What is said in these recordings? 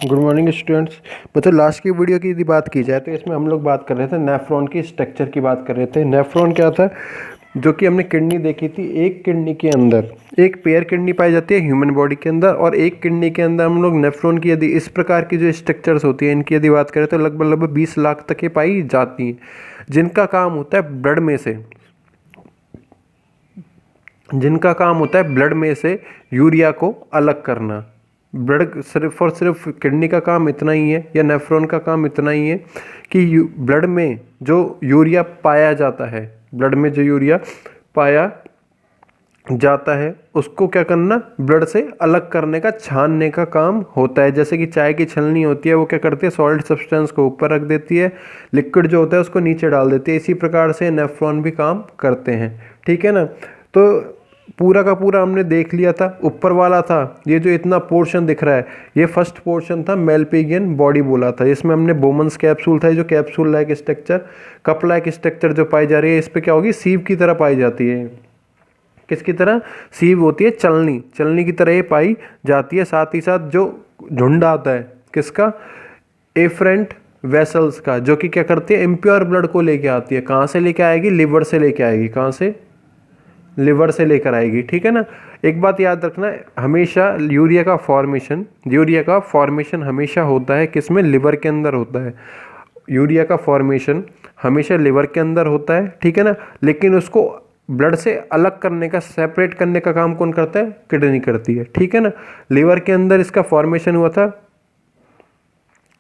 Good morning students. मतलब last की video की यदि बात की जाए तो इसमें हम लोग बात कर रहे थे नेफ्रॉन की स्ट्रक्चर की बात कर रहे थे। नेफ्रॉन क्या था, जो कि हमने किडनी देखी थी। एक किडनी के अंदर एक पेयर किडनी पाई जाती है ह्यूमन बॉडी के अंदर, और एक किडनी के अंदर हम लोग नेफ्रॉन की यदि इस प्रकार की जो स्ट्रक्चर्स होती है इनकी यदि बात करें तो लगभग लगभग 20 लाख तक ये पाई जाती हैं, जिनका काम होता है ब्लड में से यूरिया को अलग करना। ब्लड सिर्फ और सिर्फ किडनी का काम इतना ही है या नेफ्रॉन का काम इतना ही है कि ब्लड में जो यूरिया पाया जाता है, ब्लड में जो यूरिया पाया जाता है उसको क्या करना, ब्लड से अलग करने का, छानने का काम होता है। जैसे कि चाय की छलनी होती है, वो क्या करती है, सॉल्ट सब्सटेंस को ऊपर रख देती है, लिक्विड जो होता है उसको नीचे डाल देती है। इसी प्रकार से नेफ्रॉन भी काम करते हैं। ठीक है ना। तो पूरा का पूरा हमने देख लिया था। ऊपर वाला था ये जो इतना पोर्शन दिख रहा है, ये फर्स्ट पोर्शन था, मेलपिगियन बॉडी बोला था। इसमें हमने बोमन्स कैप्सूल था, जो capsule like structure, cup like structure जो पाई जा रही है, इस पे क्या होगी, सीव की तरह पाई जाती है। किसकी तरह, सीव होती है, चलनी, चलनी की तरह ये पाई जाती है। साथ ही साथ जो झुंड आता है किसका, एफरेंट वेसल्स का, जो कि क्या करती है, इम्प्योर ब्लड को लेके आती है। कहाँ से लेके आएगी, लिवर से लेके आएगी। कहाँ से, लिवर से लेकर आएगी। ठीक है ना। एक बात याद रखना, हमेशा यूरिया का फॉर्मेशन हमेशा होता है किसमें, लिवर के अंदर होता है। यूरिया का फॉर्मेशन हमेशा लिवर के अंदर होता है। ठीक है ना। लेकिन उसको ब्लड से अलग करने का, सेपरेट करने का काम कौन करता है, किडनी करती है। ठीक है ना। लिवर के अंदर इसका फॉर्मेशन हुआ था।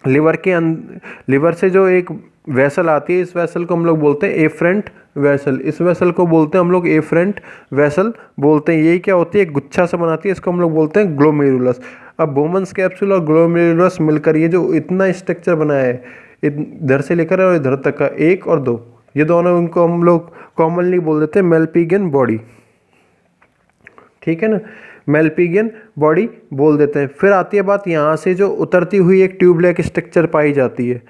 लिवर से जो एक वेसल आती है, इस वेसल को हम लोग बोलते हैं एफरेंट वेसल। इस वेसल को बोलते हैं हम लोग एफरेंट वेसल बोलते हैं। यही क्या होती है, एक गुच्छा सा बनाती है, इसको हम लोग बोलते हैं ग्लोमेरुलस। अब बोमन्स कैप्सूल और ग्लोमेरुलस मिलकर ये जो इतना स्ट्रक्चर बनाया है, इधर से लेकर और इधर तक का, 1 और 2, ये दोनों, इनको हम लोग कॉमनली बोल देते हैं मेलपिगियन बॉडी। ठीक है ना, मेलपिगियन बॉडी बोल देते हैं। फिर आती है बात, यहाँ से जो उतरती हुई एक ट्यूबलाइक स्ट्रक्चर पाई जाती है,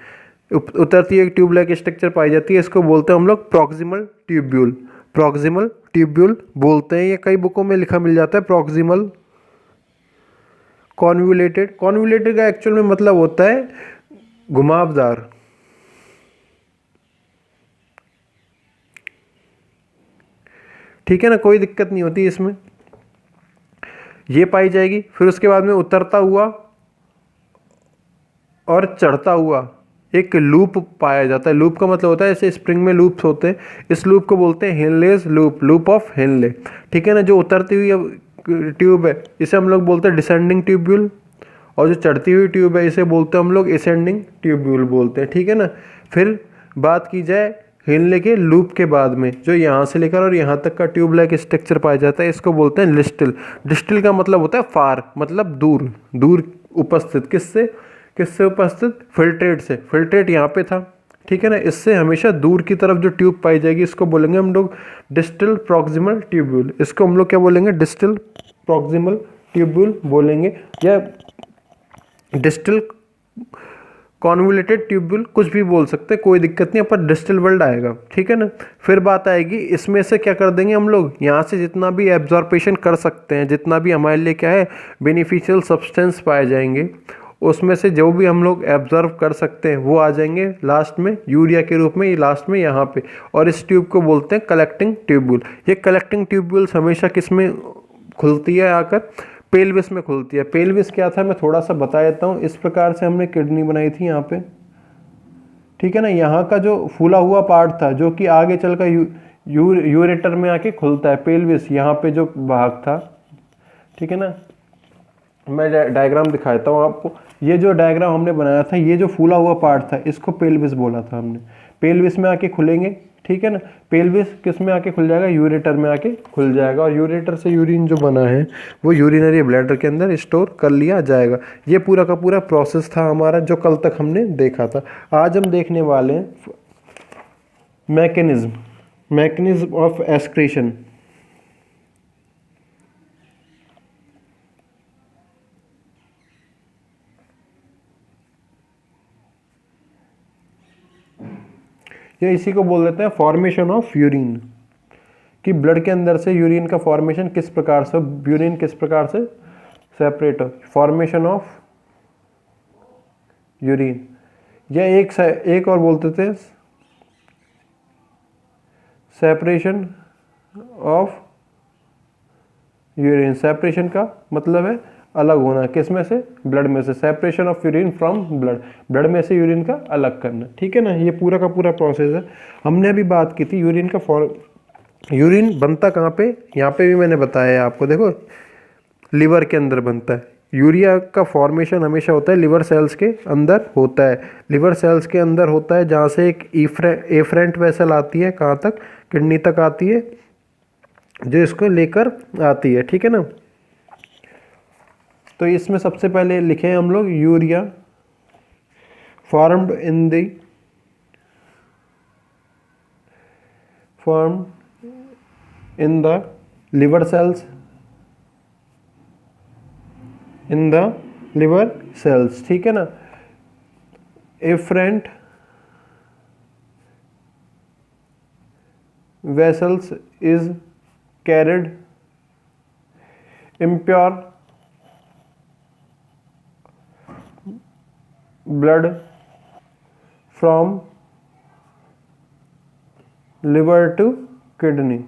उतरती हुई एक ट्यूबलाइक स्ट्रक्चर पाई जाती है, इसको बोलते हैं हम लोग प्रॉक्सिमल ट्यूब्यूल। प्रॉक्सिमल ट्यूब्यूल बोलते हैं। ये कई बुकों में लिखा मिल जाता है प्रॉक्सिमल कॉन्वुलेटेड। कॉन्वुलेटेड का एक्चुअल में मतलब होता है घुमावदार। ठीक है ना, कोई दिक्कत नहीं होती इसमें, ये पाई जाएगी। फिर उसके बाद में उतरता हुआ और चढ़ता हुआ एक लूप पाया जाता है। लूप का मतलब होता है, जैसे स्प्रिंग में लूप्स होते हैं, इस लूप को बोलते हैं Henle's loop, loop of Henle. ठीक है ना। जो उतरती हुई ट्यूब है इसे हम लोग बोलते हैं डिसेंडिंग ट्यूब्यूल, और जो चढ़ती हुई ट्यूब है इसे बोलते हैं हम लोग असेंडिंग ट्यूब्यूल बोलते हैं। ठीक है ना। फिर बात की जाए हेनले के लूप के बाद में, जो यहाँ से लेकर और यहाँ तक का ट्यूब लाइक स्ट्रक्चर पाया जाता है, इसको बोलते हैं डिस्टिल। डिस्टिल का मतलब होता है फार, मतलब दूर, दूर उपस्थित। किससे, किससे उपस्थित, फिल्ट्रेट से। फिल्ट्रेट यहाँ पे था। ठीक है ना। इससे हमेशा दूर की तरफ जो ट्यूब पाई जाएगी इसको बोलेंगे हम लोग डिस्टल प्रॉक्सिमल ट्यूब्यूल। इसको हम लोग क्या बोलेंगे, डिस्टल प्रॉक्सिमल ट्यूब्यूल बोलेंगे, या डिस्टल कॉन्वुलेटेड ट्यूब्यूल, कुछ भी बोल सकते हैं, कोई दिक्कत नहीं, पर डिस्टल वर्ड आएगा। ठीक है ना। फिर बात आएगी, इसमें से क्या कर देंगे हम लोग, यहाँ से जितना भी एब्जॉर्प्शन कर सकते हैं, जितना भी हमारे लिए क्या है बेनिफिशियल सब्सटेंस पाए जाएंगे, उसमें से जो भी हम लोग एब्जॉर्व कर सकते हैं वो आ जाएंगे लास्ट में यूरिया के रूप में, ये लास्ट में यहाँ पे। और इस ट्यूब को बोलते हैं कलेक्टिंग ट्यूब्यूल। ये कलेक्टिंग ट्यूब्यूल्स हमेशा किस में खुलती है, आकर पेल्विस में खुलती है। पेल्विस क्या था, मैं थोड़ा सा बता देता हूँ। इस प्रकार से हमने किडनी बनाई थी यहाँ पे। ठीक है ना। यहाँ का जो फूला हुआ पार्ट था, जो कि आगे चलकर यूरेटर में आके खुलता है, पेल्विस यहाँ पे जो भाग था। ठीक है ना। मैं डायग्राम दिखा देता हूँ आपको। ये जो डायग्राम हमने बनाया था, ये जो फूला हुआ पार्ट था, इसको पेल्विस बोला था हमने। पेल्विस में आके खुलेंगे। ठीक है ना। पेल्विस किस में आके खुल जाएगा, यूरेटर में आके खुल जाएगा, और यूरेटर से यूरिन जो बना है वो यूरिनरी ब्लैडर के अंदर स्टोर कर लिया जाएगा। ये पूरा का पूरा प्रोसेस था हमारा, जो कल तक हमने देखा था। आज हम देखने वाले हैं मैकेनिज्म ऑफ एक्सक्रीशन। या इसी को बोल देते हैं फॉर्मेशन ऑफ यूरिन, कि ब्लड के अंदर से यूरिन का फॉर्मेशन किस प्रकार से, यूरिन किस प्रकार से सेपरेट हो, फॉर्मेशन ऑफ यूरिन, या एक और बोलते थे सेपरेशन ऑफ यूरिन। सेपरेशन का मतलब है अलग होना, किस में से, ब्लड में से। Separation of urine from blood, blood में से यूरिन का अलग करना, ठीक है ना। ये पूरा का पूरा प्रोसेस है। हमने अभी बात की थी यूरिन का यूरिन बनता कहाँ पे, यहाँ पे भी मैंने बताया है आपको, देखो लिवर के अंदर बनता है। यूरिया का फॉर्मेशन हमेशा होता है लिवर सेल्स के अंदर होता है, लिवर सेल्स के अंदर होता है, जहाँ से एक एफरेंट वेसल आती है, कहाँ तक, किडनी तक आती है, जो इसको लेकर आती है, ठीक है ना। तो इसमें सबसे पहले लिखे हैं हम लोग urea formed in the liver cells, in the liver cells, ठीक है ना। Afferent vessels is carried impure blood from liver to kidney।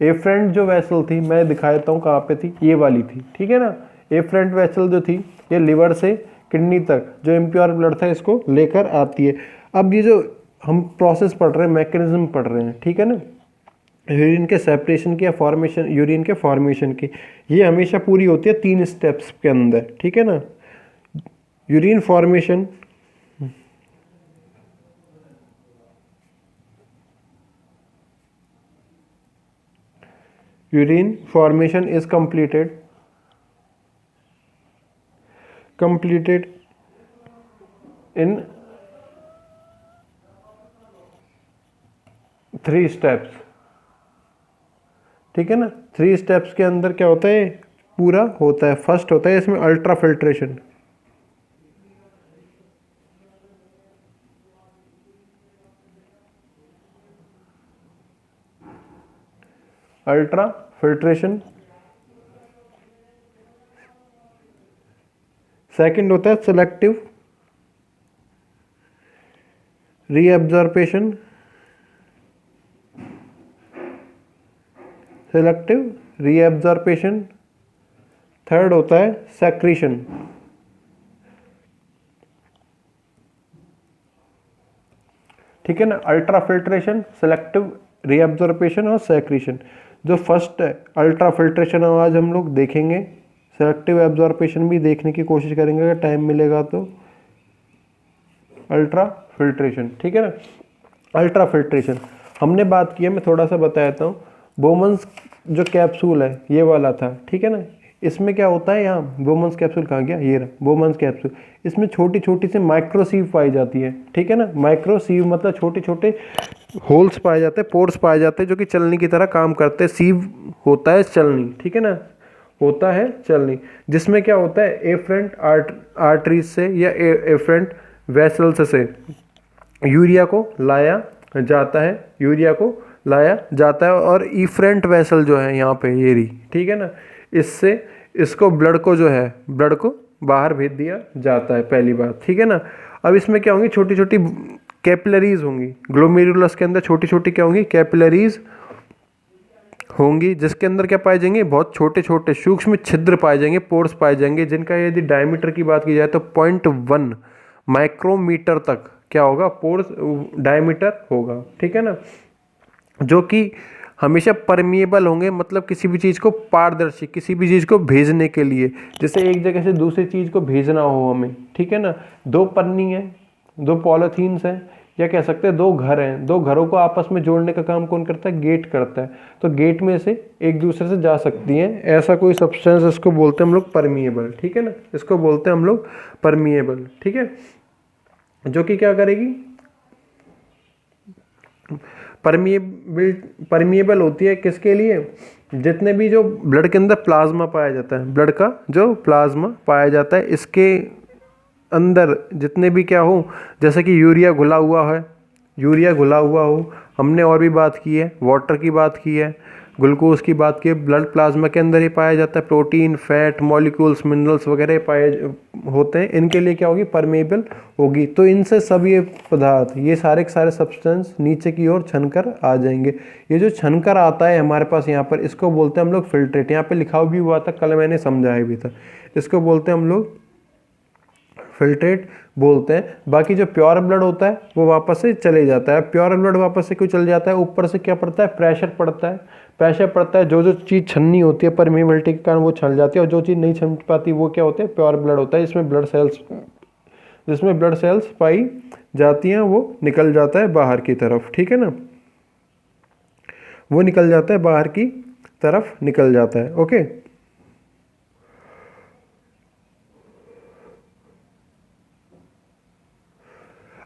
एफरेंट जो वेसल थी, मैं दिखा देता हूँ कहाँ पे थी, ये वाली थी, ठीक है ना। एफरेंट वेसल जो थी ये लिवर से किडनी तक जो इम्प्योर ब्लड था इसको लेकर आती है। अब ये जो हम प्रोसेस पढ़ रहे हैं, मैकेनिज्म पढ़ रहे हैं, ठीक है ना, यूरिन के सेपरेशन की या फॉर्मेशन, यूरिन के फॉर्मेशन की, ये हमेशा पूरी होती है 3 स्टेप्स के अंदर, ठीक है ना। Urine formation, urine formation is completed in 3 steps, ठीक है ना। 3 स्टेप्स के अंदर क्या होता है, पूरा होता है। फर्स्ट होता है इसमें ultra filtration, ultra filtration. Second होता है selective reabsorption, selective reabsorption. Third होता है सेक्रीशन, ठीक है ना। अल्ट्रा फिल्ट्रेशन, सेलेक्टिव रीअब्जॉर्प्शन और सेक्रीशन। जो फर्स्ट है अल्ट्रा फिल्ट्रेशन, आज हम लोग देखेंगे, सेलेक्टिव एब्जॉर्प्शन भी देखने की कोशिश करेंगे अगर टाइम मिलेगा तो। अल्ट्रा फिल्ट्रेशन, ठीक है ना। अल्ट्रा फिल्ट्रेशन हमने बात की है, मैं थोड़ा सा बता देता हूँ। बोमन्स जो कैप्सूल है ये वाला था, ठीक है ना। इसमें क्या होता है, यहाँ बोमन्स कैप्सूल कहाँ गया, ये रहा बोमन्स कैप्सूल। इसमें छोटी छोटी सी माइक्रोसीव पाई जाती है, ठीक है ना। माइक्रोसीव मतलब छोटे छोटे होल्स पाए जाते हैं, पोर्स पाए जाते हैं, जो कि चलनी की तरह काम करते हैं। सीव होता है चलनी, ठीक है ना, होता है चलनी, जिसमें क्या होता है, एफरेंट आर्टरीज से या एफरेंट वेसल्स से यूरिया को लाया जाता है, यूरिया को लाया जाता है। और इफरेंट वेसल जो है यहाँ पे ये रही, ठीक है ना, इससे इसको ब्लड को जो है, ब्लड को बाहर भेज दिया जाता है, पहली बात, ठीक है ना। अब इसमें क्या होंगी, छोटी छोटी कैपिलरीज होंगी, ग्लोमेरुलस के अंदर छोटी छोटी क्या होंगी, कैपिलरीज होंगी, जिसके अंदर क्या पाए जाएंगे, बहुत छोटे छोटे सूक्ष्म छिद्र पाए जाएंगे, पोर्स पाए जाएंगे, जिनका यदि डायमीटर की बात की जाए तो 0.1 माइक्रोमीटर तक क्या होगा, पोर्स डायमीटर होगा, ठीक है ना। जो कि हमेशा परमिएबल होंगे, मतलब किसी भी चीज़ को पारदर्शी, किसी भी चीज़ को भेजने के लिए, जैसे एक जगह से दूसरी चीज़ को भेजना हो हमें, ठीक है ना। 2 पन्नी है, 2 पॉलीथीन्स हैं, या कह सकते हैं 2 घर हैं, 2 घरों को आपस में जोड़ने का काम कौन करता है, गेट करता है। तो गेट में से एक दूसरे से जा सकती हैं, ऐसा कोई सब्सटेंस, इसको बोलते हैं हम लोग परमिएबल, ठीक है ना, इसको बोलते हैं हम लोग परमिएबल, ठीक है। जो कि क्या करेगी, परमिएबल होती है किसके लिए, जितने भी जो ब्लड के अंदर प्लाज्मा पाया जाता है, ब्लड का जो प्लाज्मा पाया जाता है, इसके अंदर जितने भी क्या हो, जैसे कि यूरिया घुला हुआ है, यूरिया घुला हुआ हो, हमने और भी बात की है, वाटर की बात की है, ग्लूकोज की बात की, ब्लड प्लाज्मा के अंदर ही पाया जाता है। प्रोटीन, फैट, मॉलिक्यूल्स, मिनरल्स वगैरह पाए होते हैं। इनके लिए क्या होगी, परमेबल होगी। तो इनसे सब ये पदार्थ, ये सारे के सारे सब्सटेंस नीचे की ओर छनकर आ जाएंगे। ये जो छनकर आता है हमारे पास यहाँ पर, इसको बोलते हैं हम लोग फिल्ट्रेट। यहाँ पे लिखा भी हुआ था, कल मैंने समझाया भी था। इसको बोलते हैं हम लोग फिल्ट्रेट बोलते हैं। बाकी जो प्योर ब्लड होता है वो वापस से चले जाता है। प्योर ब्लड वापस से क्यों चल जाता है, ऊपर से क्या पड़ता है, प्रेशर पड़ता है। प्रेशर पड़ता है, जो जो चीज़ छननी होती है परमेबिलिटी के कारण वो छन जाती है, और जो चीज़ नहीं छन पाती वो क्या होता है, प्योर ब्लड होता है। जिसमें ब्लड सेल्स पाई जाती हैं, वो निकल जाता है बाहर की तरफ, ठीक है ना, वो निकल जाता है बाहर की तरफ, निकल जाता है। ओके,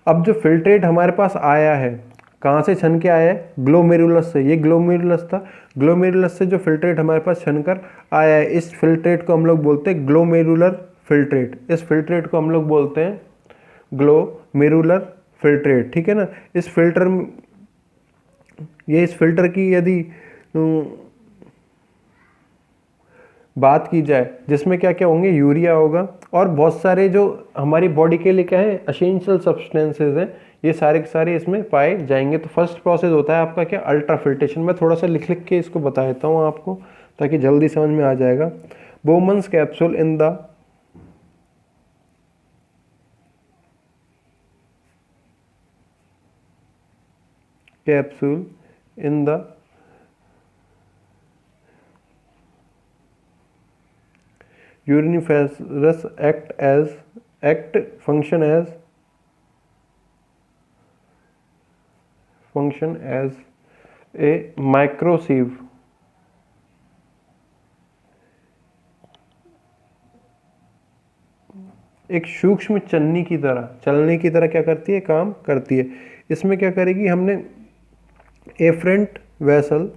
अब जो फिल्ट्रेट हमारे पास आया है, कहाँ से छन के आया है, ग्लोमेरुलस से। ये ग्लोमेरुलस था, ग्लोमेरुलस से जो फिल्ट्रेट हमारे पास छनकर आया है, इस फिल्ट्रेट को हम लोग बोलते हैं ग्लोमेरुलर फिल्ट्रेट। इस फिल्ट्रेट को हम लोग बोलते हैं ग्लोमेरुलर फिल्ट्रेट, ठीक है ना। इस फिल्टर की यदि बात की जाए, जिसमें क्या क्या होंगे, यूरिया होगा और बहुत सारे जो हमारी बॉडी के लिए क्या है, एसेंशियल सब्सटेंसेस हैं, ये सारे के सारे इसमें पाए जाएंगे। तो फर्स्ट प्रोसेस होता है आपका क्या, अल्ट्राफिल्ट्रेशन। मैं थोड़ा सा लिख लिख के इसको बता देता हूँ आपको, ताकि जल्दी समझ में आ जाएगा। Bowman's capsule in the uriniferous function as a microsieve एक सूक्ष्म चलनी की तरह क्या करती है, काम करती है। इसमें क्या करेगी, हमने afferent vessel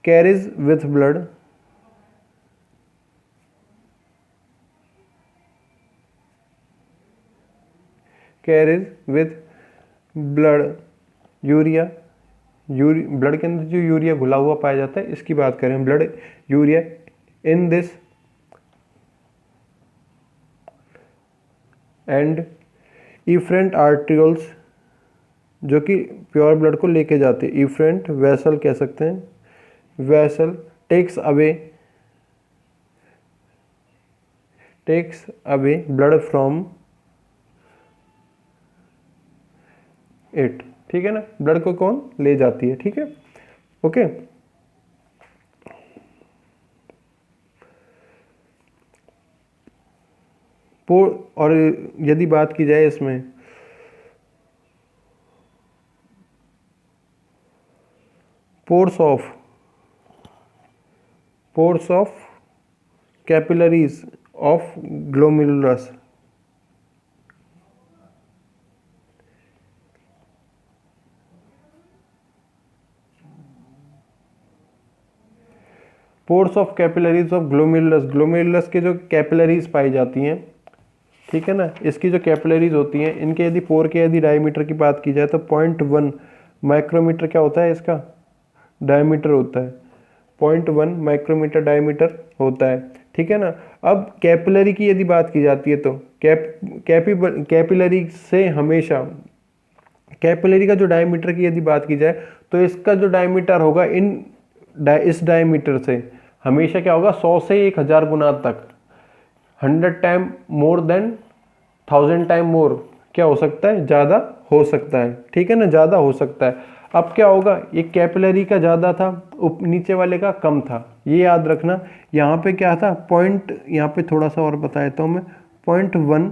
carries with blood urea. Blood के अंदर जो यूरिया घुला हुआ पाया जाता है, इसकी बात करें, blood urea in this and efferent articles, जो कि प्योर ब्लड को लेके जाते हैं। इफरेंट वेसल कह सकते हैं, vessel takes away blood from it, ठीक है ना। ब्लड को कौन ले जाती है, ठीक है, ओके। और यदि बात की जाए इसमें pores of capillaries of glomerulus, pores of capillaries of glomerulus के जो कैपिलरीज पाई जाती हैं, ठीक है ना, इसकी जो कैपिलरीज होती हैं, इनके यदि पोर के यदि डायमीटर की बात की जाए तो 0.1 माइक्रोमीटर क्या होता है, इसका डायमीटर होता है। 0.1 माइक्रोमीटर डायमीटर होता है, ठीक है ना। अब कैपिलरी की यदि बात की जाती है तो कैपिलरी से हमेशा, कैपिलरी का जो डायमीटर की यदि बात की जाए तो इसका जो डायमीटर होगा इस डायमीटर से हमेशा क्या होगा, 100 से 1000 गुना तक, 100 time more than 1000 time more क्या हो सकता है, ज़्यादा हो सकता है, ठीक है ना, ज़्यादा हो सकता है। अब क्या होगा, ये कैपिलरी का ज़्यादा था, नीचे वाले का कम था, ये याद रखना। यहाँ पे क्या था, पॉइंट, यहाँ पे थोड़ा सा और बता देता हूँ मैं, 0.1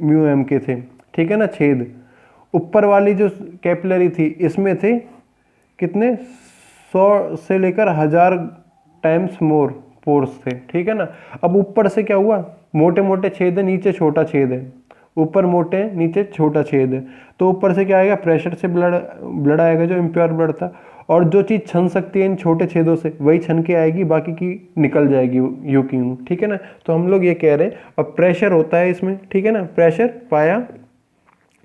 μm के थे, ठीक है ना, छेद। ऊपर वाली जो कैपिलरी थी इसमें थे कितने, 100 से लेकर 1000 टाइम्स मोर पोर्स थे, ठीक है ना। अब ऊपर से क्या हुआ, मोटे मोटे छेद है, नीचे छोटा छेद है, ऊपर मोटे नीचे छोटा छेद है, तो ऊपर से क्या आएगा, प्रेशर से ब्लड आएगा जो इम्प्योर ब्लड था, और जो चीज़ छन सकती है इन छोटे छेदों से वही छन के आएगी, बाकी की निकल जाएगी यूं की यूं, ठीक है ना। तो हम लोग ये कह रहे हैं, अब प्रेशर होता है इसमें, ठीक है ना, प्रेशर पाया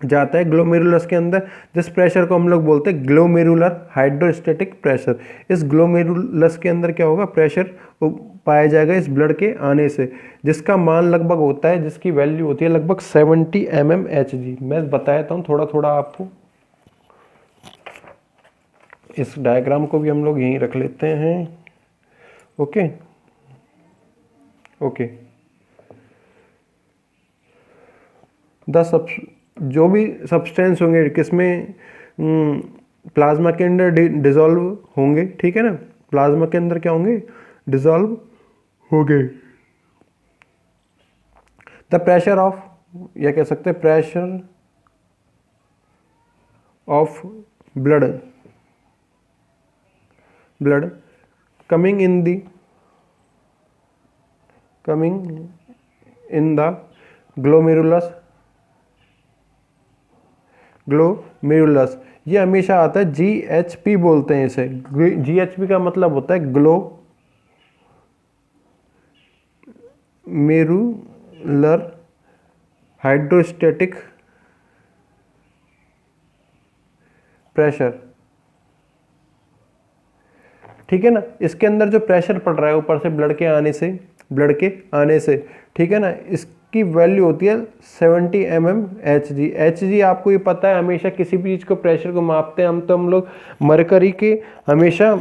जाता है ग्लोमेरुलस के अंदर, जिस प्रेशर को हम लोग बोलते हैं ग्लोमेरुलर हाइड्रोस्टैटिक प्रेशर। इस ग्लोमेरुलस के अंदर क्या होगा, प्रेशर पाया जाएगा इस ब्लड के आने से, जिसका मान लगभग होता है, जिसकी वैल्यू होती है लगभग 70 mmHg। मैं बताता हूँ थोड़ा थोड़ा आपको। इस डायग्राम को भी हम लोग यहीं रख लेते हैं। Okay okay. जो भी सब्सटेंस होंगे किसमें, प्लाज्मा के अंदर डिसॉल्व होंगे, ठीक है ना, प्लाज्मा के अंदर क्या होंगे, डिसॉल्व होंगे। द प्रेशर ऑफ, या कह सकते हैं pressure of blood coming in the glomerulus, ये हमेशा आता है GHP बोलते हैं इसे। GHP का मतलब होता है ग्लोमेरुलर हाइड्रोस्टैटिक प्रेशर, ठीक है ना। इसके अंदर जो प्रेशर पड़ रहा है ऊपर से ब्लड के आने से, ठीक है ना, इसकी वैल्यू होती है 70 mmHg। Hg आपको ये पता है, हमेशा किसी भी चीज़ को प्रेशर को मापते हैं हम लोग हमेशा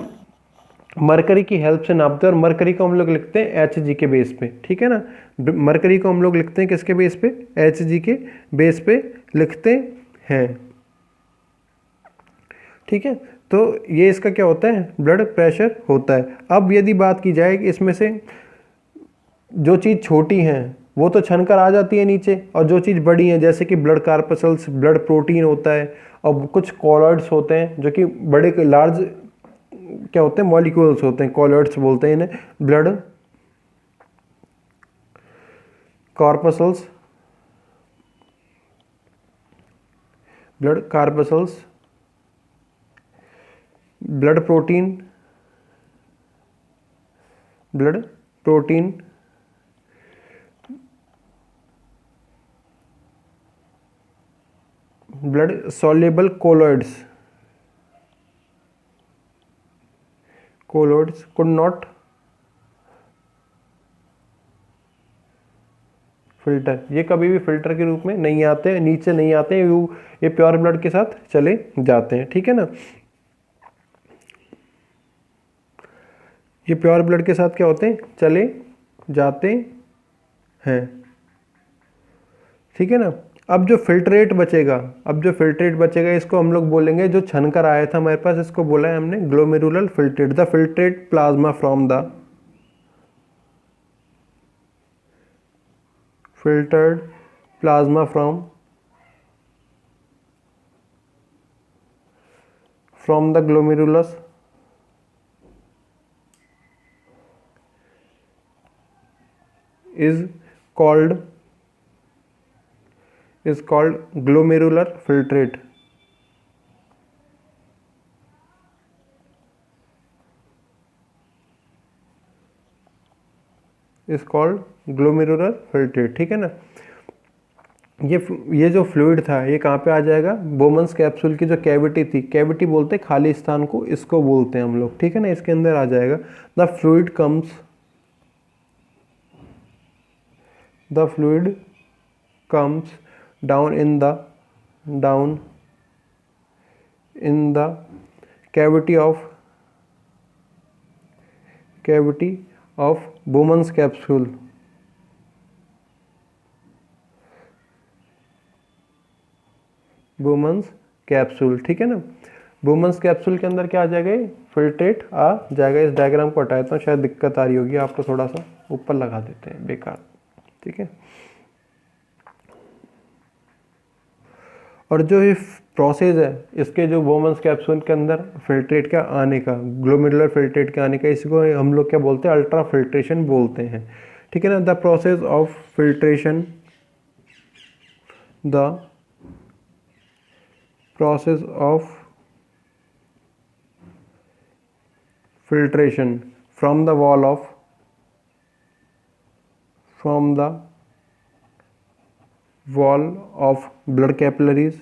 मरकरी की हेल्प से नापते हैं, और मरकरी को हम लोग लिखते हैं Hg के बेस पे, ठीक है ना। मरकरी को हम लोग लिखते हैं किसके बेस पे, Hg के बेस पे लिखते हैं, ठीक है। तो ये इसका क्या होता है, ब्लड प्रेशर होता है। अब यदि बात की जाए कि इसमें से जो चीज़ छोटी हैं वो तो छन कर आ जाती है नीचे, और जो चीज़ बड़ी है जैसे कि ब्लड कार्पसल्स, ब्लड प्रोटीन होता है, और कुछ कॉलॉइड्स होते हैं जो कि बड़े लार्ज क्या होते हैं, मॉलिक्यूल्स होते हैं, कॉलॉइड्स बोलते हैं इन्हें। Blood corpuscles, blood protein, blood soluble colloids could not filter, ये कभी भी फिल्टर के रूप में नहीं आते हैं, नीचे नहीं आते हैं, ये प्योर ब्लड के साथ चले जाते हैं, ठीक है ना। ये प्योर ब्लड के साथ क्या होते हैं, चले जाते हैं, ठीक है ना। अब जो फिल्ट्रेट बचेगा इसको हम लोग बोलेंगे, जो छन कर आया था हमारे पास, इसको बोला है हमने glomerular filtrate. The filtrate plasma from the filtered plasma from the glomerulus is called glomerular filtrate। Is called glomerular filtrate, ठीक है ना। ये जो फ्लूइड था ये कहाँ पे आ जाएगा, बोमन्स कैप्सूल की जो कैविटी थी, कैविटी बोलते हैं खाली स्थान को, इसको बोलते हैं हम लोग, ठीक है ना, इसके अंदर आ जाएगा। The fluid comes down in the cavity of Bowman's capsule, ठीक है ना। बोमन्स कैप्सूल के अंदर क्या आ जाएगा, फिल्ट्रेट आ जाएगा। इस डायग्राम को हटाता हूँ, शायद दिक्कत आ रही होगी आपको, थोड़ा सा ऊपर लगा देते हैं, बेकार, ठीक है। और जो ये प्रोसेस है इसके जो बोमन्स कैप्सूल के अंदर फिल्ट्रेट का आने का, ग्लोमेरुलर फिल्ट्रेट के आने का, इसको हम लोग क्या बोलते हैं, अल्ट्रा फिल्ट्रेशन बोलते हैं, ठीक है ना। The process of filtration from the wall wall of blood capillaries,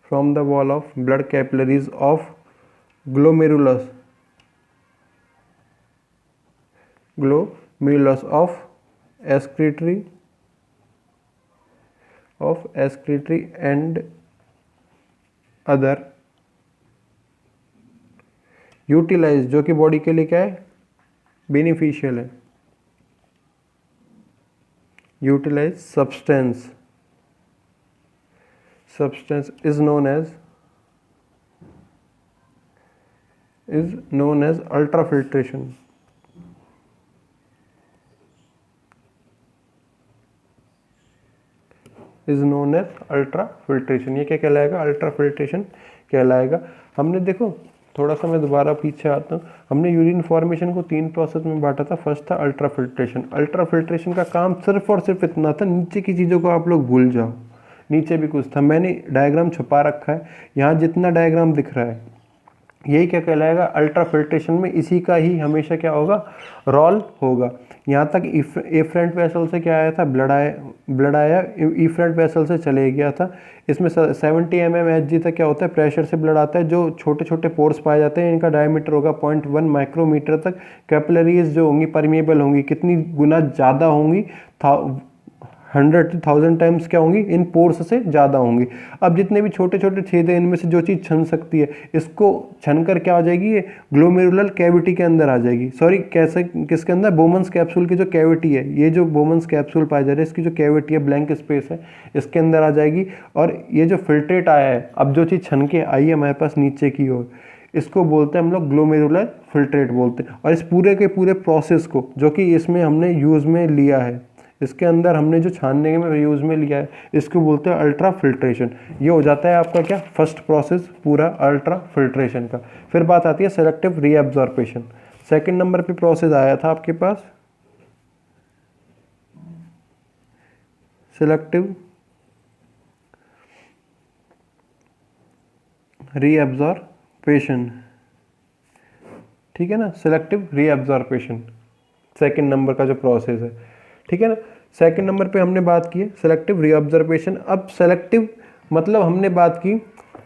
from the wall of blood capillaries of glomerulus of excretory and other utilize, जो कि बॉडी के लिए क्या है, बेनिफिशियल है, utilize substance is known as ultrafiltration. Is known as ultrafiltration. ये क्या कहलाएगा, अल्ट्राफिल्ट्रेशन कहलाएगा। हमने देखो थोड़ा सा, मैं दोबारा पीछे आता हूँ, हमने यूरिन फॉर्मेशन को 3 प्रोसेस में बांटा था। फर्स्ट था अल्ट्राफिल्ट्रेशन। अल्ट्राफिल्ट्रेशन का काम सिर्फ और सिर्फ इतना था, नीचे की चीज़ों को आप लोग भूल जाओ, नीचे भी कुछ था, मैंने डायग्राम छुपा रखा है, यहाँ जितना डायग्राम दिख रहा है यही क्या कहलाएगा, अल्ट्राफिल्ट्रेशन में इसी का ही हमेशा क्या होगा, रोल होगा। यहाँ तक एफरेंट वेसल से क्या आया था, ब्लड आया एफरेंट वेसल से चले गया था। इसमें 70 mmHg तक क्या होता है, प्रेशर से ब्लड आता है। जो छोटे छोटे पोर्स पाए जाते हैं इनका डायमीटर होगा 0.1 माइक्रोमीटर तक। कैपिलरीज जो होंगी परमिएबल होंगी, कितनी गुना ज़्यादा होंगी, 100,000 टाइम्स क्या होंगी, इन पोर्स से ज़्यादा होंगी। अब जितने भी छोटे छोटे छेद हैं इनमें से जो चीज़ छन सकती है, इसको छन कर क्या आ जाएगी, ये ग्लोमेरुलर कैविटी के अंदर आ जाएगी। सॉरी, कैसे, किसके अंदर, बोमन्स कैप्सूल की जो कैविटी है, ये जो बोमन्स कैप्सूल पाया जा रहा है इसकी जो कैविटी है, ब्लैंक स्पेस है, इसके अंदर आ जाएगी। और ये जो फिल्ट्रेट आया है, अब जो चीज़ छन के आई है हमारे पास नीचे की ओर, इसको बोलते हैं हम लोग ग्लोमेरुलर फिल्ट्रेट बोलते हैं। और इस पूरे के पूरे प्रोसेस को जो कि इसमें हमने यूज़ में लिया है, इसके अंदर हमने जो छानने में यूज़ में लिया है, इसको बोलते हैं अल्ट्रा फिल्ट्रेशन। ये हो जाता है आपका क्या, फर्स्ट प्रोसेस पूरा अल्ट्रा फिल्ट्रेशन का। फिर बात आती है सेलेक्टिव रीअब्जॉर्प्शन। सेकंड नंबर पे प्रोसेस आया था आपके पास सेलेक्टिव रीअब्जॉर्प्शन, ठीक है ना, सेलेक्टिव रीअब्जॉर्प्शन सेकंड नंबर का जो प्रोसेस है, ठीक है ना। सेकंड नंबर पे हमने बात की है सेलेक्टिव रीअब्जॉर्प्शन। अब सेलेक्टिव मतलब हमने बात की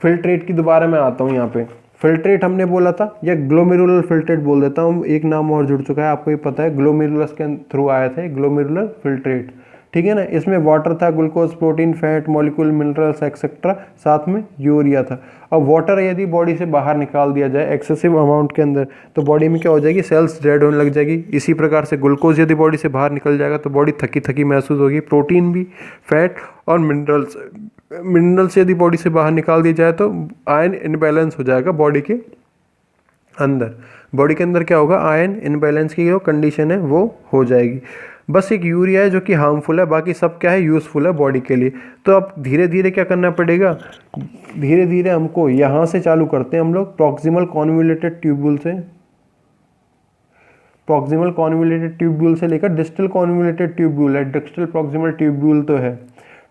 फिल्ट्रेट की, दोबारा मैं आता हूँ यहाँ पे। फिल्ट्रेट हमने बोला था, या ग्लोमेरुलर फिल्ट्रेट बोल देता हूँ, एक नाम और जुड़ चुका है, आपको ये पता है, ग्लोमेरुलस के थ्रू आया था ग्लोमेरुलर फिल्ट्रेट, ठीक है ना। इसमें वाटर था, glucose, protein, fat molecule, minerals etcetera, साथ में यूरिया था। अब वाटर यदि बॉडी से बाहर निकाल दिया जाए एक्सेसिव अमाउंट के अंदर, तो बॉडी में क्या हो जाएगी, सेल्स डेड होने लग जाएगी। इसी प्रकार से ग्लूकोज यदि बॉडी से बाहर निकल जाएगा तो बॉडी थकी थकी महसूस होगी। प्रोटीन भी, फैट और मिनरल्स यदि बॉडी से बाहर निकाल दिया जाए तो आयन इनबैलेंस हो जाएगा बॉडी के अंदर। बॉडी के अंदर क्या होगा, आयन इनबैलेंस की जो कंडीशन है वो हो जाएगी। बस एक यूरिया है जो कि हार्मफुल है, बाकी सब क्या है, यूज़फुल है बॉडी के लिए। तो अब धीरे धीरे क्या करना पड़ेगा, धीरे धीरे हमको यहाँ से चालू करते हैं हम लोग, प्रॉक्सिमल कॉन्वोल्यूटेड ट्यूब्यूल से, प्रॉक्सिमल कॉन्वोल्यूटेड ट्यूब्यूल से लेकर डिस्टल कॉन्वोल्यूटेड ट्यूब्यूल है, डिस्टल प्रॉक्सिमल ट्यूब्यूल तो है,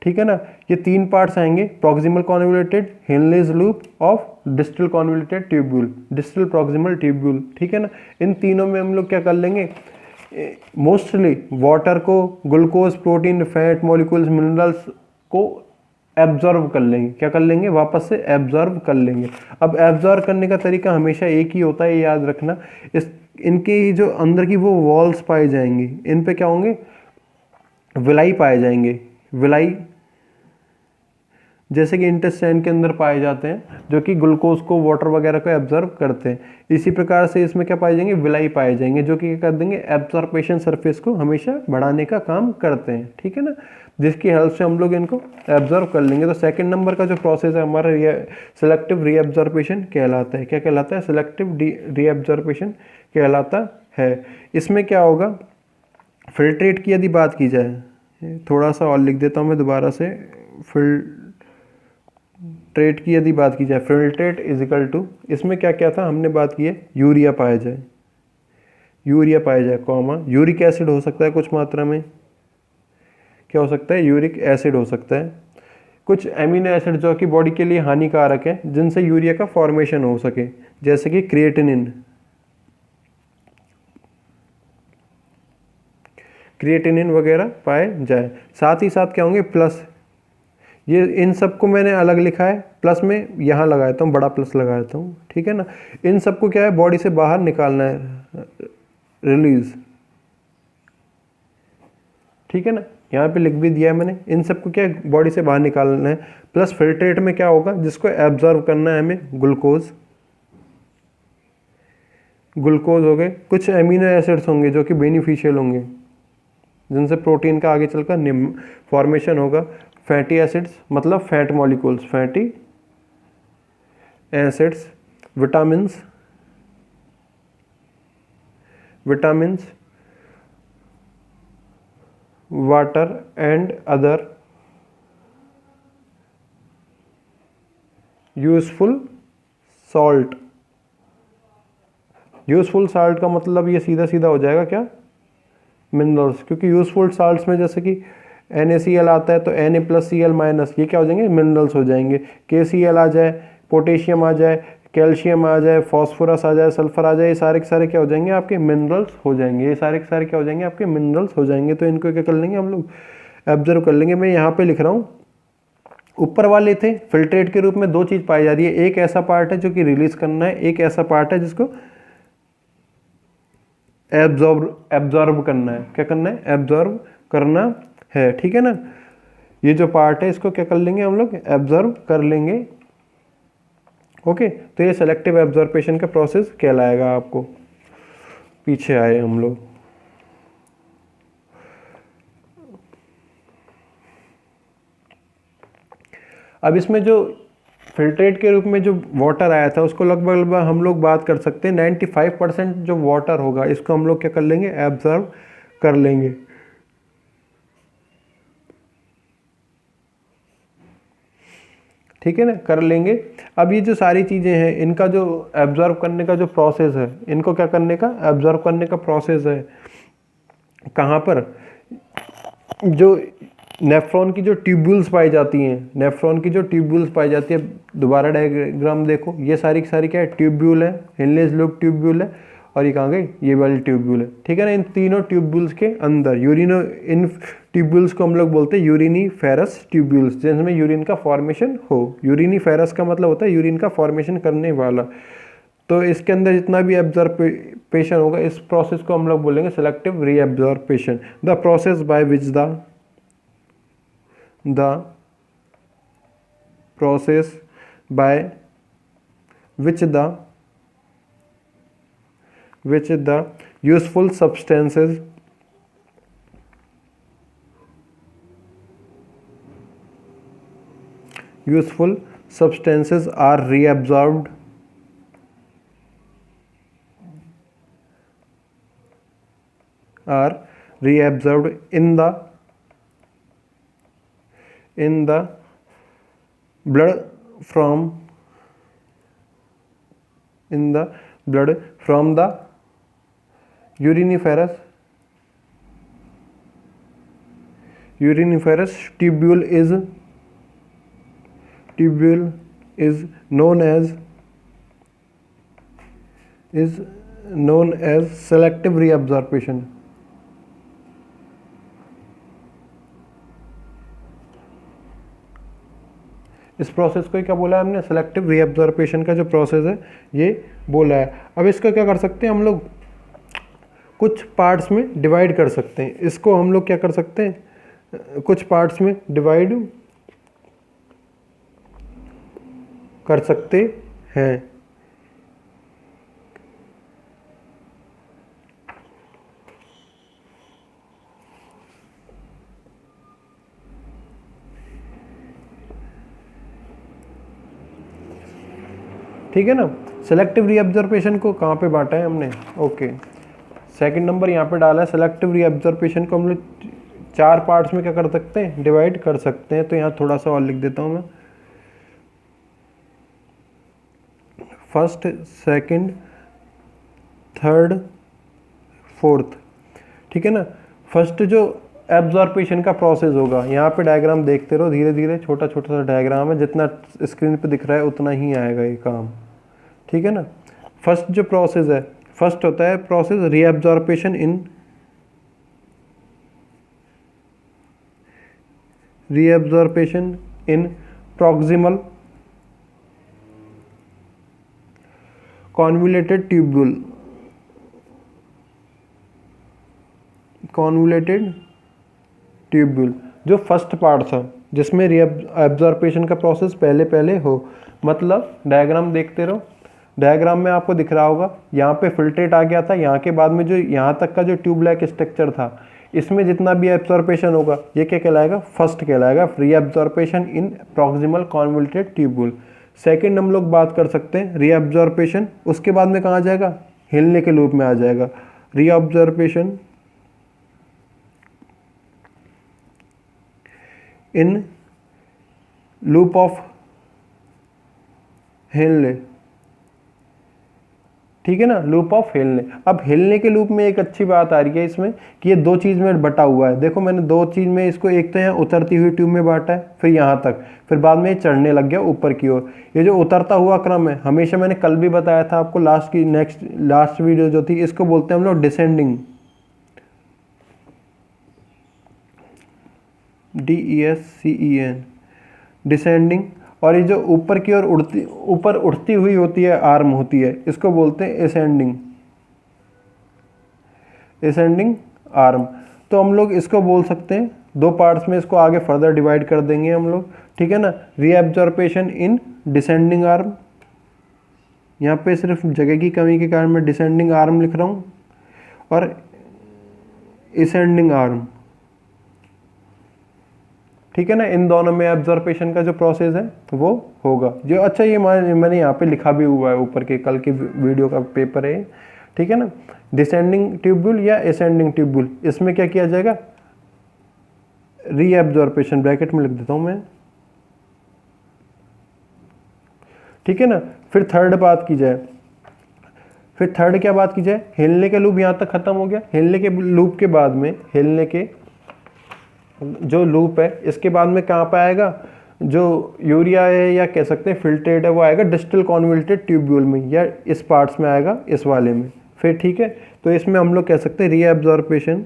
ठीक है ना। ये 3 पार्ट्स आएंगे, proximal convoluted, Henle's loop of distal convoluted tubule, distal proximal tubule, ठीक है ना। इन तीनों में हम लोग क्या कर लेंगे, मोस्टली वाटर को, glucose, protein, fat molecules, minerals को एब्जॉर्ब कर लेंगे। क्या कर लेंगे, वापस से एब्जॉर्ब कर लेंगे। अब एब्जॉर्ब करने का तरीका हमेशा एक ही होता है, ये याद रखना। इनके जो अंदर की वो वॉल्स पाए जाएंगी, इन पे क्या होंगे, विलाई पाए जाएंगे, विलाई जैसे कि इंटेस्टाइन के अंदर पाए जाते हैं, जो कि ग्लूकोज को, वाटर वगैरह को एब्जॉर्ब करते हैं। इसी प्रकार से इसमें क्या पाए जाएंगे, विलाई पाए जाएंगे, जो कि क्या कर देंगे, एब्जॉर्प्शन सरफेस को हमेशा बढ़ाने का काम करते हैं, ठीक है ना, जिसकी हेल्प से हम लोग इनको एब्जॉर्ब कर लेंगे। तो सेकंड नंबर का जो प्रोसेस है हमारा सेलेक्टिव रीअब्जॉर्प्शन कहलाता है। क्या कहलाता है, सेलेक्टिव रीअब्जॉर्प्शन कहलाता है। इसमें क्या होगा, फिल्ट्रेट की यदि बात की जाए, थोड़ा सा और लिख देता हूँ मैं दोबारा से, फिल्ट्रेट की यदि बात की जाए, फिल्ट्रेट इज इक्वल टू, इसमें क्या क्या था, हमने बात की है यूरिया पाया जाए, यूरिया पाया जाए, कॉमा यूरिक एसिड हो सकता है कुछ मात्रा में, क्या हो सकता है, यूरिक एसिड हो सकता है, कुछ एमिनो एसिड जो कि बॉडी के लिए हानिकारक है, जिनसे यूरिया का फॉर्मेशन हो सके, जैसे कि क्रिएटिनिन, क्रिएटिनिन वगैरह पाए जाए। साथ ही साथ क्या होंगे, प्लस, ये इन सबको मैंने अलग लिखा है, प्लस में यहाँ लगाता हूँ, बड़ा प्लस लगाता हूँ, ठीक है ना। इन सबको क्या है, बॉडी से बाहर निकालना है, रिलीज, ठीक है ना। यहाँ पे लिख भी दिया है मैंने, इन सबको क्या है, बॉडी से बाहर निकालना है। प्लस फिल्ट्रेट में क्या होगा, जिसको एब्जॉर्ब करना है हमें, ग्लूकोज, ग्लूकोज हो गए। कुछ एमिनो एसिड्स होंगे जो कि बेनिफिशियल होंगे, जिनसे प्रोटीन का आगे चलकर फॉर्मेशन होगा। फैटी एसिड्स मतलब fat molecules, fatty acids, vitamins, vitamins, water and other useful salt. Useful salt का मतलब ये सीधा सीधा हो जाएगा क्या, मिनरल्स, क्योंकि यूजफुल साल्ट्स में जैसे कि NaCl आता है तो Na+Cl-, ये क्या हो जाएंगे, मिनरल्स हो जाएंगे। KCl आ जाए, पोटेशियम आ जाए, कैल्शियम आ जाए, फॉस्फोरस आ जाए, सल्फर आ जाए, ये सारे के सारे क्या हो जाएंगे, आपके मिनरल्स हो जाएंगे। ये सारे के सारे क्या हो जाएंगे, आपके मिनरल्स हो जाएंगे। तो इनको क्या कर लेंगे हम लोग, ऑब्जर्व कर लेंगे। मैं यहाँ पे लिख रहा हूँ, ऊपर वाले थे फिल्ट्रेट के रूप में दो चीज़ पाई जा रही है, एक ऐसा पार्ट है जो कि रिलीज करना है, एक ऐसा पार्ट है जिसको एब्जॉर्ब करना है। क्या करना है, एब्जॉर्ब करना है, ठीक है ना। ये जो पार्ट है इसको क्या कर लेंगे हम लोग, एब्जॉर्ब कर लेंगे। ओके, तो ये सेलेक्टिव एब्जॉर्प्शन का प्रोसेस कहलाएगा। आपको पीछे आए हम लोग, अब इसमें जो फिल्ट्रेट के रूप में जो वाटर आया था उसको लगभग हम लोग बात कर सकते हैं 95% जो वाटर होगा इसको हम लोग क्या कर लेंगे, एब्जॉर्ब कर लेंगे। ठीक है ना, कर लेंगे। अब ये जो सारी चीज़ें हैं इनका जो एब्जॉर्ब करने का जो प्रोसेस है, इनको क्या करने का, एब्जॉर्ब करने का प्रोसेस है कहाँ पर, जो नेफ्रॉन की जो ट्यूब्यूल्स पाई जाती हैं, नेफ्रॉन की जो ट्यूब्यूल्स पाई जाती है, दोबारा डायग्राम देखो, ये सारी की सारी क्या है, ट्यूब्यूल है, हिनलेस लूप ट्यूब्यूल है, और ये कहाँ गई, ये वाली ट्यूब्यूल है। ठीक है ना, इन तीनों ट्यूब्यूल्स के अंदर इन ट्यूब्यूल्स को हम लोग बोलते हैं यूरिनीफेरस ट्यूब्यूल्स, जिनमें यूरिन का फॉर्मेशन हो। यूरिनीफेरस का मतलब होता है यूरिन का फॉर्मेशन करने वाला। तो इसके अंदर जितना भी एब्जॉर्पेशन होगा, इस प्रोसेस को हम लोग बोलेंगे selective reabsorption. The process by which the process by which the useful substances are reabsorbed in the blood from the uriniferous tubule is known as selective reabsorption। इस प्रोसेस को क्या बोला है हमने, सेलेक्टिव रीएब्जॉर्प्शन का जो प्रोसेस है ये बोला है। अब इसको क्या कर सकते हैं हम लोग, कुछ पार्ट्स में डिवाइड कर सकते हैं। इसको हम लोग क्या कर सकते हैं, कुछ पार्ट्स में डिवाइड कर सकते हैं। ठीक है ना, सेलेक्टिव रीअब्जॉर्प्शन को कहाँ पे बांटा है हमने, ओके, सेकंड नंबर यहाँ पे डाला है। सेलेक्टिव रीअब्जॉर्प्शन को हम लोग 4 पार्ट्स में क्या कर सकते हैं, डिवाइड कर सकते हैं। तो यहाँ थोड़ा सा और लिख देता हूँ मैं, फर्स्ट, सेकंड, थर्ड, फोर्थ। ठीक है ना, फर्स्ट जो एब्जॉर्प्शन का प्रोसेस होगा, यहाँ पे डायग्राम देखते रहो धीरे धीरे, छोटा छोटा सा डायग्राम है, जितना स्क्रीन पे दिख रहा है उतना ही आएगा ये काम। ठीक है ना, फर्स्ट जो प्रोसेस है, फर्स्ट होता है process reabsorption in reabsorption in proximal convoluted tubule, convoluted tubule जो फर्स्ट पार्ट था जिसमें रीअब्जॉर्प्शन का प्रोसेस पहले पहले हो। मतलब डायग्राम देखते रहो, डायग्राम में आपको दिख रहा होगा यहाँ पे फिल्ट्रेट आ गया था, यहाँ के बाद में जो यहाँ तक का जो ट्यूब लाइक स्ट्रक्चर था इसमें जितना भी एब्जॉर्प्शन होगा ये क्या कहलाएगा, फर्स्ट कहलाएगा, reabsorption in proximal convoluted tubule. Second हम लोग बात कर सकते हैं रीअब्जॉर्प्शन, उसके बाद में कहाँ आ जाएगा, हिलने के लूप में आ जाएगा। Reabsorption in loop of Henle, ठीक है ना, लूप ऑफ हिलने। अब हिलने के लूप में एक अच्छी बात आ रही है इसमें कि ये दो चीज़ में बटा हुआ है। देखो मैंने दो चीज़ में इसको, एक तो यहाँ उतरती हुई ट्यूब में बांटा है, फिर यहाँ तक, फिर बाद में ये चढ़ने लग गया ऊपर की ओर। ये जो उतरता हुआ क्रम है, हमेशा मैंने कल भी बताया था आपको, लास्ट वीडियो जो थी, इसको बोलते हैं हम लोग डिसेंडिंग, DESCEN, डिसेंडिंग। और ये जो ऊपर की ओर ऊपर उठती हुई होती है, आर्म होती है, इसको बोलते हैं एसेंडिंग, एसेंडिंग आर्म। तो हम लोग इसको बोल सकते हैं दो पार्ट्स में, इसको आगे फर्दर डिवाइड कर देंगे हम लोग, ठीक है ना। रीअब्जॉर्प्शन इन डिसेंडिंग आर्म, यहाँ पे सिर्फ जगह की कमी के कारण मैं डिसेंडिंग आर्म लिख रहा हूँ, और एसेंडिंग आर्म, ठीक है ना। इन दोनों में एब्जॉर्प्शन का जो प्रोसेस है वो होगा जो, अच्छा ये मैंने यहाँ पे लिखा भी हुआ है ऊपर के, कल के वीडियो का पेपर है, ठीक है ना। डिसेंडिंग ट्यूब्यूल या एसेंडिंग ट्यूब्यूल, इसमें क्या किया जाएगा, रीअब्जॉर्प्शन, ब्रैकेट में लिख देता हूँ मैं, ठीक है ना। फिर थर्ड बात की जाए, फिर थर्ड क्या बात की जाए, हिलने के लूप यहाँ तक खत्म हो गया। हिलने के लूप के बाद में, हिलने के जो लूप है इसके बाद में कहाँ पे आएगा, जो यूरिया है या कह सकते हैं फिल्ट्रेट है, वो आएगा डिस्टल कॉन्वुलेटेड ट्यूब्यूल में, या इस पार्ट्स में आएगा, इस वाले में। फिर ठीक है, तो इसमें हम लोग कह सकते हैं reabsorption,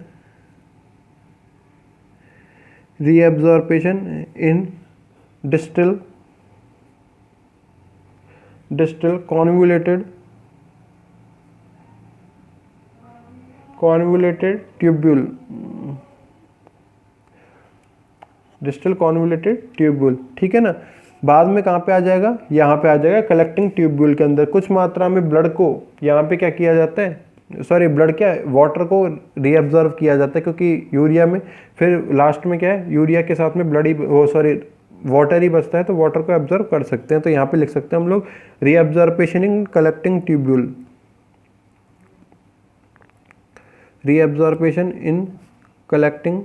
reabsorption in distal convoluted tubule, distal convoluted tubule, ठीक है ना। बाद में कहाँ पे आ जाएगा, यहाँ पे आ जाएगा कलेक्टिंग ट्यूब्यूल के अंदर। कुछ मात्रा में ब्लड को यहाँ पे क्या किया जाता है, सॉरी ब्लड क्या, वाटर को रीअब्जॉर्व किया जाता है, क्योंकि यूरिया में फिर लास्ट में क्या है, यूरिया के साथ में ब्लड ही, वो सॉरी वाटर ही बचता है, तो वाटर को एब्जॉर्व कर सकते हैं। तो यहाँ पे लिख सकते हैं हम लोग reabsorption in collecting tubule, reabsorption in collecting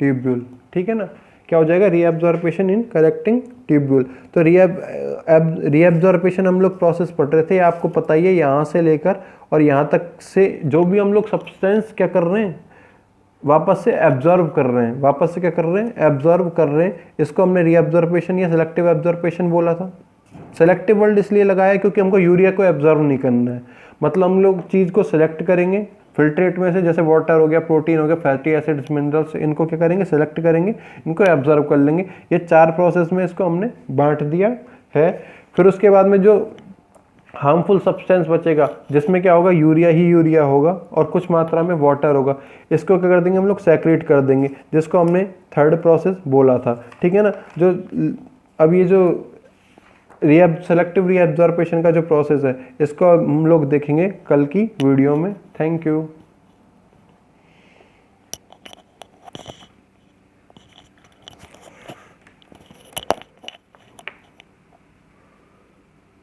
tubule, ठीक है ना। क्या हो जाएगा, रीअब्जॉर्प्शन इन कलेक्टिंग ट्यूब्यूल। तो रीअब्जॉर्प्शन हम लोग प्रोसेस पढ़ रहे थे, आपको पता ही है, यहाँ से लेकर और यहाँ तक से जो भी हम लोग सब्सटेंस क्या कर रहे हैं, वापस से एब्जॉर्ब कर रहे हैं, वापस से क्या कर रहे हैं, एब्जॉर्ब कर रहे हैं। इसको हमने रीअब्जॉर्प्शन या सेलेक्टिव एब्जॉर्प्शन बोला था। सेलेक्टिव वर्ड इसलिए लगाया क्योंकि हमको यूरिया को एब्जॉर्ब नहीं करना है, मतलब हम लोग चीज़ को सेलेक्ट करेंगे फिल्ट्रेट में से, जैसे वाटर हो गया, प्रोटीन हो गया, फैटी एसिड्स, मिनरल्स, इनको क्या करेंगे, सेलेक्ट करेंगे, इनको एब्जॉर्ब कर लेंगे। ये चार प्रोसेस में इसको हमने बांट दिया है। फिर उसके बाद में जो हार्मफुल सब्सटेंस बचेगा, जिसमें क्या होगा, यूरिया ही यूरिया होगा और कुछ मात्रा में वाटर होगा, इसको क्या कर देंगे हम लोग, सेक्रेट कर देंगे, जिसको हमने थर्ड प्रोसेस बोला था, ठीक है ना। जो अब ये जो सेलेक्टिव रीअब्जॉर्प्शन का जो प्रोसेस है, इसको हम लोग देखेंगे कल की वीडियो में। Thank you.